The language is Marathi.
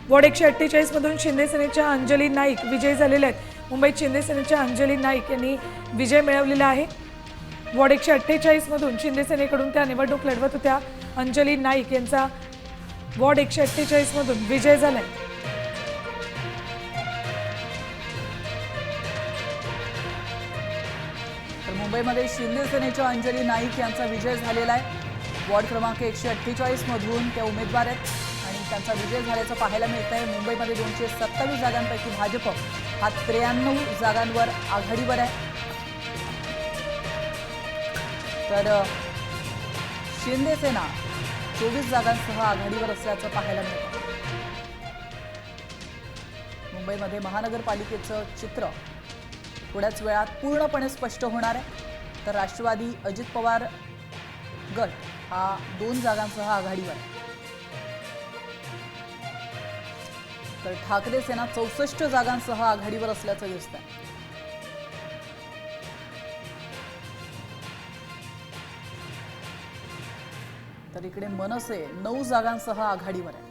वॉर्ड 148 मधून शिंदे सेनेच्या अंजली नाईक विजयी झालेल्या आहेत। मुंबईत शिंदे सेनेच्या अंजली नाईक यांनी विजय मिळवलेला आहे। वॉर्ड 148 मधून शिंदे सेनेकडून त्या निवडणूक लढवत होत्या। अंजली नाईक यांचा वॉर्ड 148 मधून विजय झालाय। तर मुंबईमध्ये शिंदे सेनेच्या अंजली नाईक यांचा विजय झालेला आहे। वॉर्ड क्रमांक 148 मधून त्या उमेदवार आहेत आणि त्यांचा विजय झाल्याचं पाहायला मिळत आहे। मुंबईमध्ये 227 जागांपैकी भाजप हा 93 जागांवर आघाडीवर आहे, तर शिंदे सेना 24 जागांसह आघाडीवर असल्याचं पाहायला मिळतं। मुंबईमध्ये महानगरपालिकेचं चित्र थोड्याच वेळात पूर्णपणे स्पष्ट होणार आहे। तर राष्ट्रवादी अजित पवार गट हा 2 जागांसह आघाडीवर आहे, तर ठाकरे सेना 64 जागांसह आघाडीवर असल्याचं दिसतंय। तर इकडे मनसे 9 जागांसह आघाडीवर आहे।